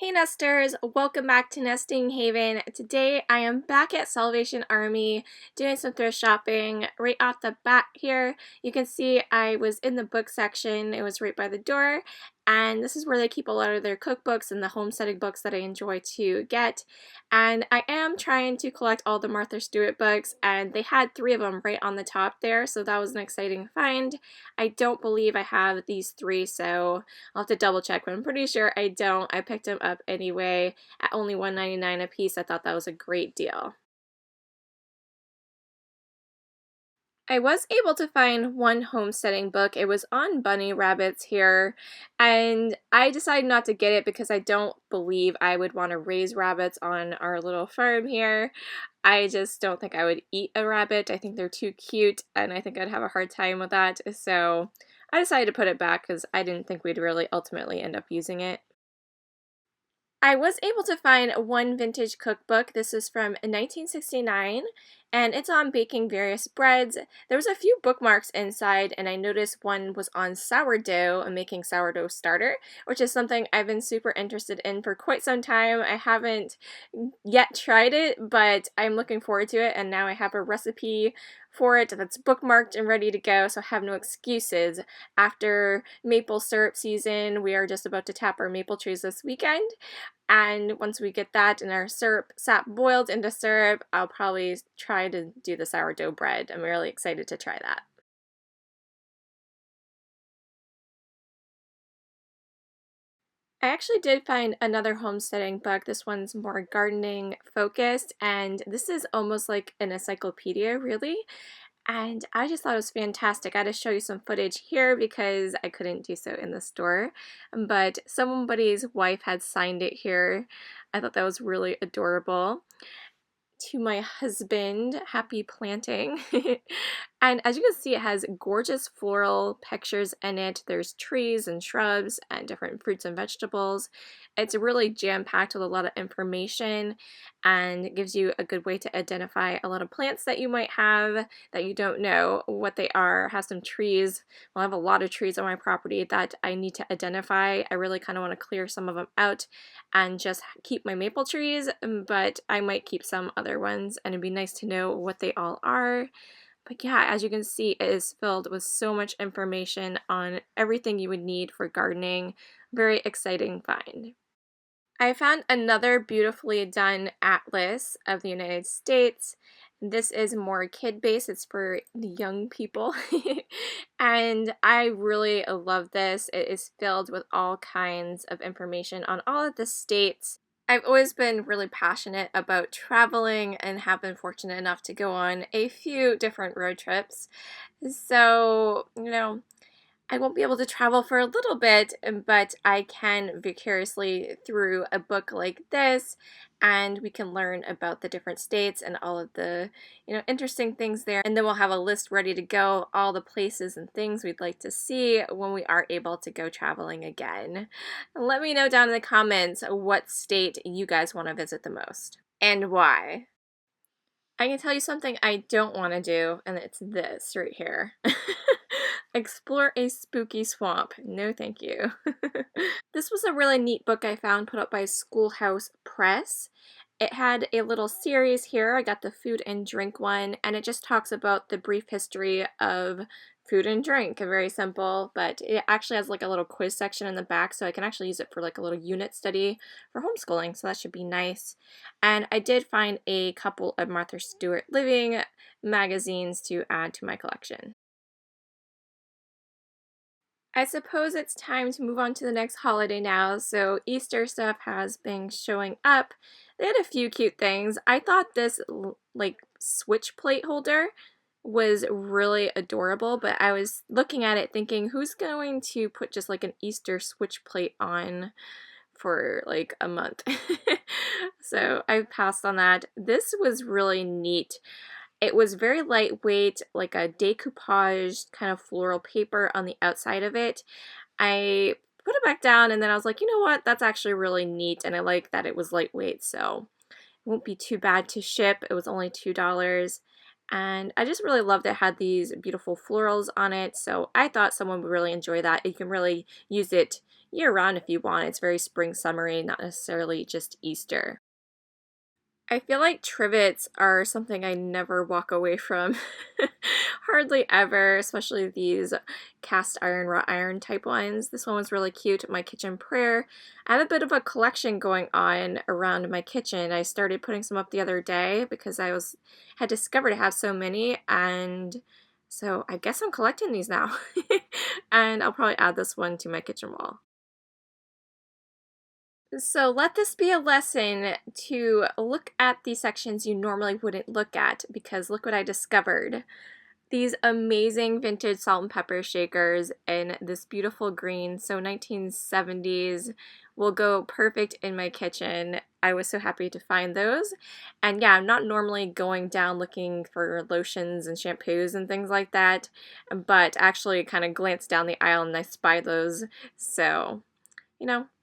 Hey nesters, welcome back to Nesting Haven. Today I am back at Salvation Army doing some thrift shopping. Right off the bat here, you can see I was in the book section. It was right by the door, and this is where they keep a lot of their cookbooks and the homesteading books that I enjoy to get. And I am trying to collect all the Martha Stewart books, and they had 3 of them right on the top there, so that was an exciting find. I don't believe I have these 3, so I'll have to double check, but I'm pretty sure I don't. I picked them up anyway at only $1.99 a piece. I thought that was a great deal. I was able to find one homesteading book. It was on bunny rabbits here, and I decided not to get it because I don't believe I would want to raise rabbits on our little farm here. I just don't think I would eat a rabbit. I think they're too cute, and I think I'd have a hard time with that. So I decided to put it back because I didn't think we'd really ultimately end up using it. I was able to find one vintage cookbook. This is from 1969, and it's on baking various breads. There was a few bookmarks inside, and I noticed one was on sourdough and making sourdough starter, which is something I've been super interested in for quite some time. I haven't yet tried it, but I'm looking forward to it, and now I have a recipe for it that's bookmarked and ready to go, so I have no excuses. After maple syrup season, we are just about to tap our maple trees this weekend. And once we get that and our syrup sap boiled into syrup, I'll probably try to do the sourdough bread. I'm really excited to try that. I actually did find another homesteading book. This one's more gardening focused, and this is almost like an encyclopedia, really. And I just thought it was fantastic. I had to show you some footage here because I couldn't do so in the store. But somebody's wife had signed it here. I thought that was really adorable. To my husband, happy planting. And as you can see, it has gorgeous floral pictures in it. There's trees and shrubs and different fruits and vegetables. It's really jam-packed with a lot of information, and it gives you a good way to identify a lot of plants that you might have that you don't know what they are. It has some trees. Well, I have a lot of trees on my property that I need to identify. I really kind of want to clear some of them out and just keep my maple trees, but I might keep some other ones, and it'd be nice to know what they all are. But yeah, as you can see, it is filled with so much information on everything you would need for gardening. Very exciting find. I found another beautifully done atlas of the United States. This is more kid-based. It's for the young people. And I really love this. It is filled with all kinds of information on all of the states. I've always been really passionate about traveling and have been fortunate enough to go on a few different road trips. So, I won't be able to travel for a little bit, but I can vicariously through a book like this, and we can learn about the different states and all of the, interesting things there. And then we'll have a list ready to go, all the places and things we'd like to see when we are able to go traveling again. Let me know down in the comments what state you guys want to visit the most and why. I can tell you something I don't want to do, and it's this right here. Explore a spooky swamp. No, thank you. This was a really neat book I found put up by Schoolhouse Press. It had a little series here. I got the food and drink one, and it just talks about the brief history of food and drink. Very simple, but it actually has like a little quiz section in the back, so I can actually use it for like a little unit study for homeschooling, so that should be nice. And I did find a couple of Martha Stewart Living magazines to add to my collection. I suppose it's time to move on to the next holiday now. So Easter stuff has been showing up. They had a few cute things. I thought this like switch plate holder was really adorable, but I was looking at it thinking, who's going to put just like an Easter switch plate on for like a month? So I passed on that. This was really neat. It was very lightweight, like a decoupage kind of floral paper on the outside of it. I put it back down, and then I was like, you know what? That's actually really neat, and I like that it was lightweight, so it won't be too bad to ship. It was only $2. And I just really loved it. It had these beautiful florals on it, so I thought someone would really enjoy that. You can really use it year round if you want. It's very spring summery, not necessarily just Easter. I feel like trivets are something I never walk away from. Hardly ever, especially these cast iron, wrought iron type ones. This one was really cute, my kitchen prayer. I have a bit of a collection going on around my kitchen. I started putting some up the other day because had discovered I have so many, and so I guess I'm collecting these now. And I'll probably add this one to my kitchen wall. So let this be a lesson to look at the sections you normally wouldn't look at, because look what I discovered. These amazing vintage salt and pepper shakers in this beautiful green, so 1970s, will go perfect in my kitchen. I was so happy to find those. And yeah, I'm not normally going down looking for lotions and shampoos and things like that, but actually kind of glanced down the aisle and I spied those. So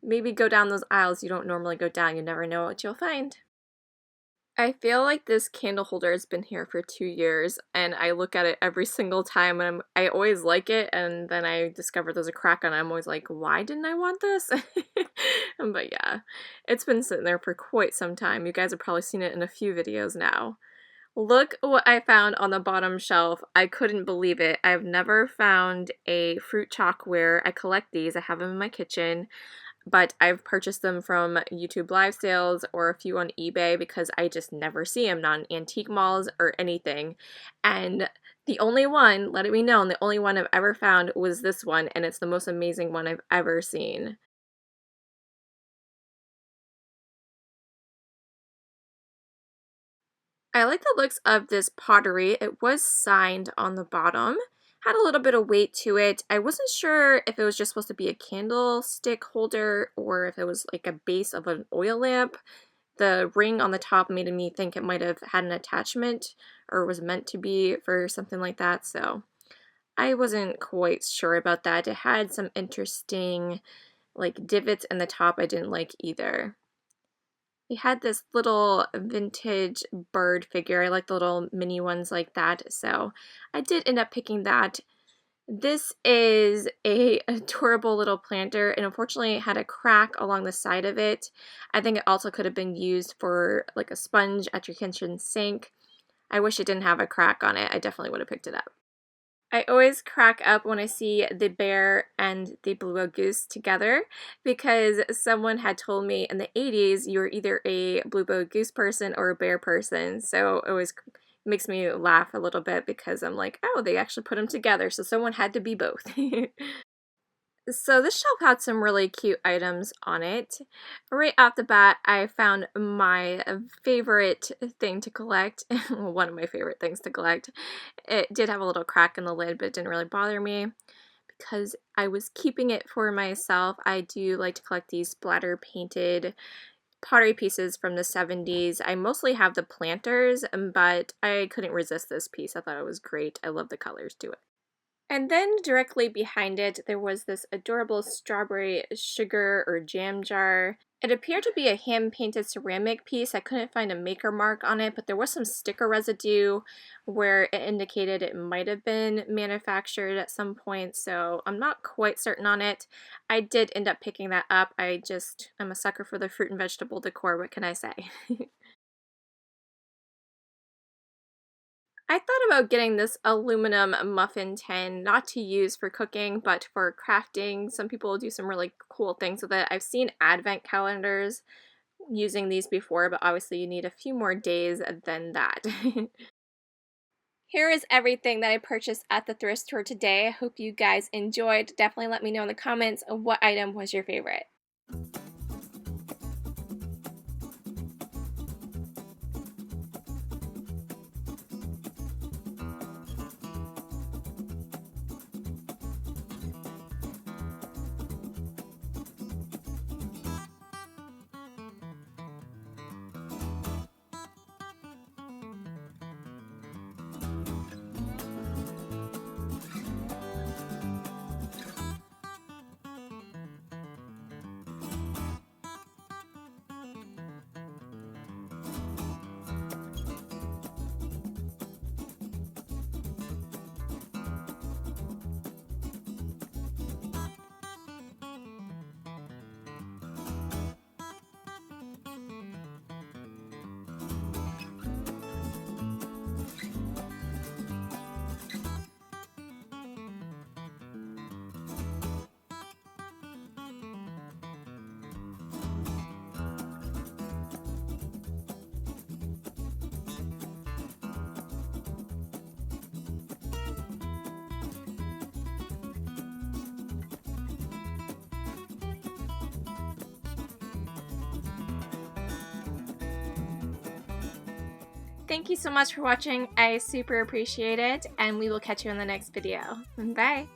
maybe go down those aisles you don't normally go down. You never know what you'll find. I feel like this candle holder has been here for 2 years, and I look at it every single time, and I always like it, and then I discover there's a crack on it. I'm always like, why didn't I want this? But yeah, it's been sitting there for quite some time. You guys have probably seen it in a few videos now. Look what I found on the bottom shelf. I couldn't believe it. I've never found a fruit chalkware. I collect these. I have them in my kitchen, but I've purchased them from YouTube live sales or a few on eBay because I just never see them, not in antique malls or anything. And the only one, let it be known, the only one I've ever found was this one, and it's the most amazing one I've ever seen. I like the looks of this pottery. It was signed on the bottom. Had a little bit of weight to it. I wasn't sure if it was just supposed to be a candlestick holder or if it was like a base of an oil lamp. The ring on the top made me think it might have had an attachment or was meant to be for something like that. So I wasn't quite sure about that. It had some interesting like divots in the top I didn't like either. We had this little vintage bird figure. I like the little mini ones like that, so I did end up picking that. This is a adorable little planter, and unfortunately it had a crack along the side of it. I think it also could have been used for like a sponge at your kitchen sink. I wish it didn't have a crack on it. I definitely would have picked it up. I always crack up when I see the bear and the blue-eyed goose together because someone had told me in the 80s you were either a blue-eyed goose person or a bear person. So it always makes me laugh a little bit because I'm like, oh, they actually put them together. So someone had to be both. So this shelf had some really cute items on it. Right off the bat, I found my favorite thing to collect. One of my favorite things to collect. It did have a little crack in the lid, but it didn't really bother me because I was keeping it for myself. I do like to collect these splatter painted pottery pieces from the 70s. I mostly have the planters, but I couldn't resist this piece. I thought it was great. I love the colors to it. And then directly behind it, there was this adorable strawberry sugar or jam jar. It appeared to be a hand-painted ceramic piece. I couldn't find a maker mark on it, but there was some sticker residue where it indicated it might have been manufactured at some point, so I'm not quite certain on it. I did end up picking that up. I'm a sucker for the fruit and vegetable decor, what can I say? I thought about getting this aluminum muffin tin, not to use for cooking, but for crafting. Some people do some really cool things with it. I've seen advent calendars using these before, but obviously you need a few more days than that. Here is everything that I purchased at the thrift store today. I hope you guys enjoyed. Definitely let me know in the comments what item was your favorite. Thank you so much for watching. I super appreciate it, and we will catch you in the next video. Bye!